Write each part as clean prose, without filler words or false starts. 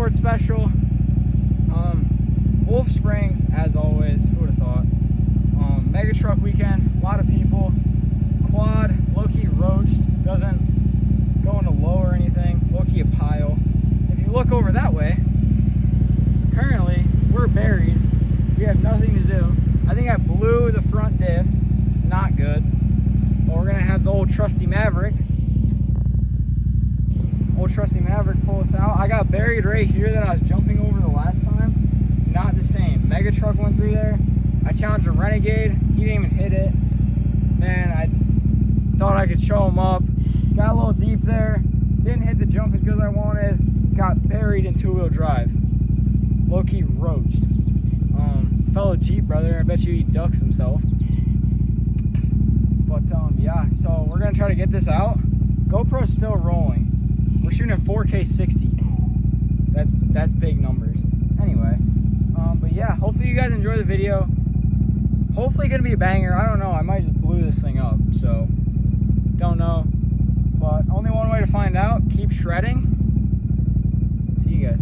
motorsport special. Wolf Springs, as always. Who would have thought? Mega truck weekend. A lot of people. Quad, low-key roached. Doesn't go into low or anything. Low-key a pile. If you look over that way, currently we're buried. We have nothing to do. I think I blew the front diff. Not good. But we're gonna have the old trusty Maverick. Pull us out. I got buried right here that I was jumping over the last time. Not the same. Mega truck went through there. I challenged a Renegade. He didn't even hit it. Man, I thought I could show him up. Got a little deep there. Didn't hit the jump as good as I wanted. Got buried in two-wheel drive. Low-key roached. Fellow Jeep brother. I bet you he ducks himself. But yeah, so we're gonna try to get this out. GoPro's still rolling. We're shooting in 4K 60. That's big numbers. Anyway, but yeah, hopefully you guys enjoy the video. Hopefully gonna be a banger. I don't know. I might just blew this thing up. So don't know. But only one way to find out. Keep shredding. See you guys.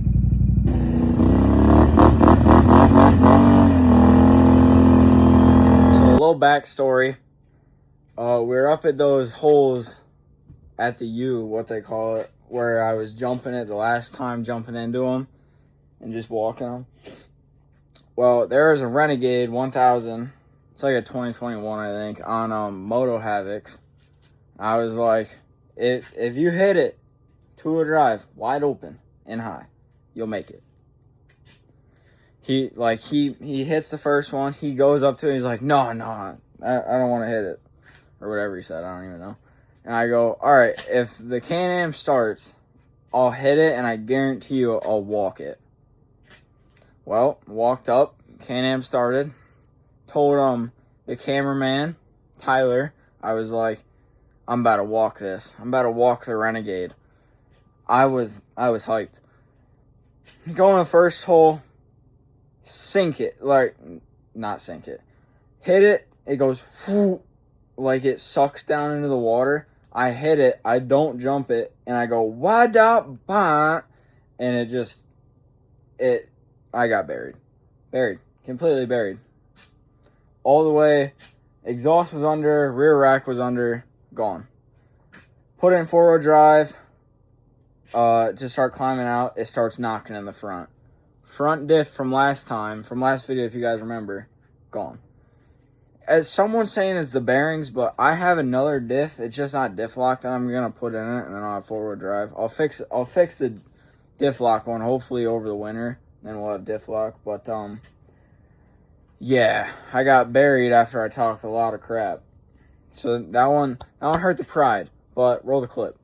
So a little backstory. We're up at those holes at the U, what they call it, where I was jumping it the last time, jumping into them and just walking them. Well, there was a Renegade 1000. It's like a 2021, I think, on Moto Havocs. I was like, if you hit it, two-wheel drive, wide open and high, you'll make it. He hits the first one. He goes up to it. He's like, no, I don't want to hit it. Or whatever he said. I don't even know. And I go, all right, if the Can-Am starts, I'll hit it, and I guarantee you I'll walk it. Well, walked up. Can-Am started. Told the cameraman, Tyler, I was like, I'm about to walk this. I'm about to walk the Renegade. I was hyped. Going to the first hole, sink it. Like, not sink it. Hit it. It goes, whoo, like it sucks down into the water. I hit it. I don't jump it. And I go, wad up, bah. And I got buried. Buried. Completely buried. All the way. Exhaust was under. Rear rack was under. Gone. Put it in four-wheel drive. To start climbing out. It starts knocking in the front. Front diff from last video, if you guys remember. Gone. As someone's saying it's the bearings, but I have another diff. It's just not diff lock that I'm gonna put in it, and then I'll have four-wheel drive. I'll fix the diff lock one hopefully over the winter. Then we'll have diff lock. But yeah, I got buried after I talked a lot of crap. So that one hurt the pride. But roll the clip.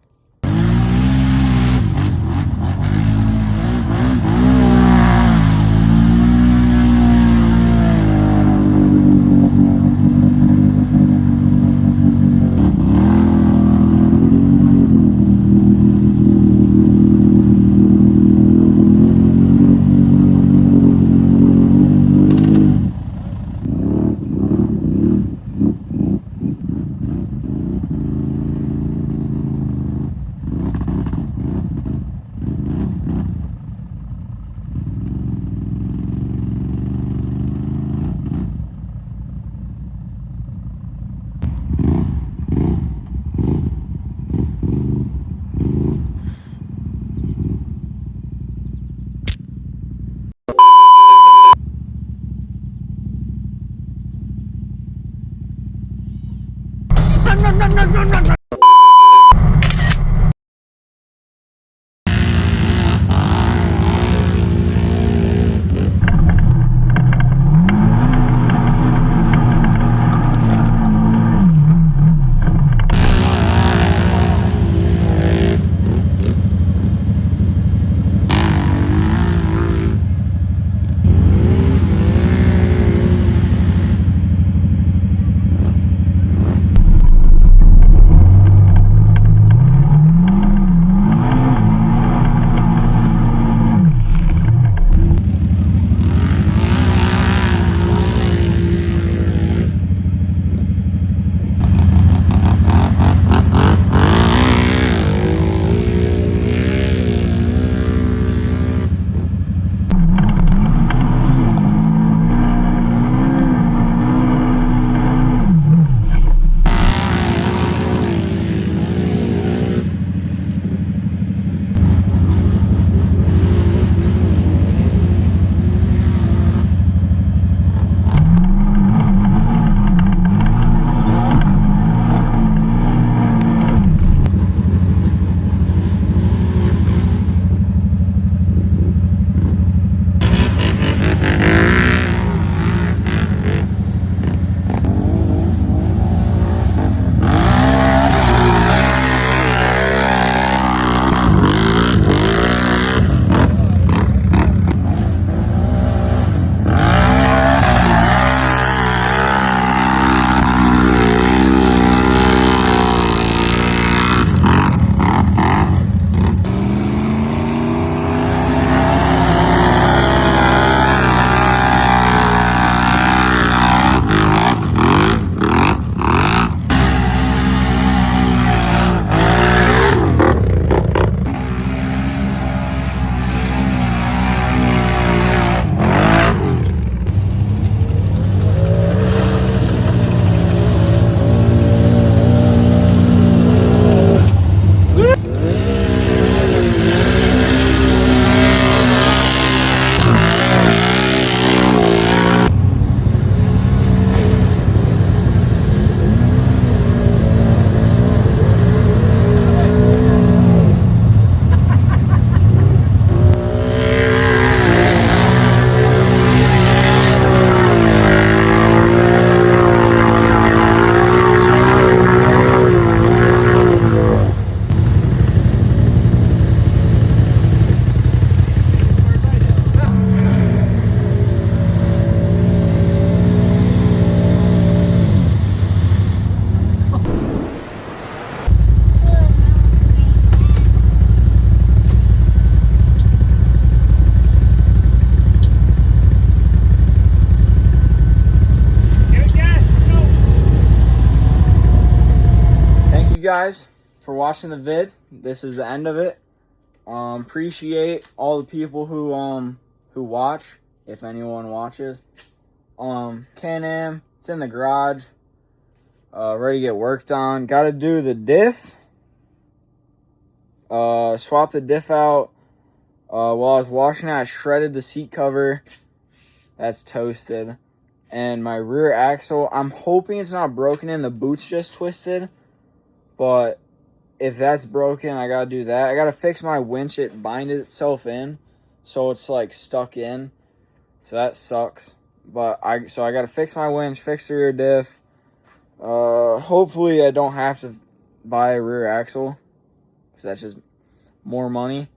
guys for watching the vid. This is the end of it. Appreciate all the people who watch, if anyone watches. Can-Am, it's in the garage. Ready to get worked on. Got to do the diff. Swap the diff out. While I was washing it, I shredded the seat cover. That's toasted. And my rear axle, I'm hoping it's not broken in. The boot's just twisted. But if that's broken, I gotta do that. I gotta fix my winch. It binded itself in, so it's like stuck in. So that sucks. But I gotta fix my winch, fix the rear diff. Hopefully I don't have to buy a rear axle, because that's just more money.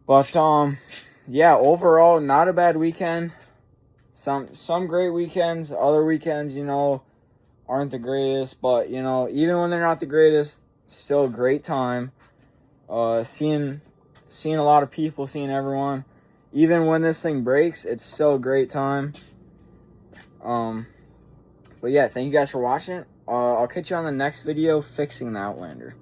But yeah, overall not a bad weekend. Some great weekends, other weekends, you know, aren't the greatest, but you know, even when they're not the greatest, still a great time. Seeing a lot of people, seeing everyone. Even when this thing breaks, it's still a great time. But yeah, thank you guys for watching. I'll catch you on the next video fixing the Outlander.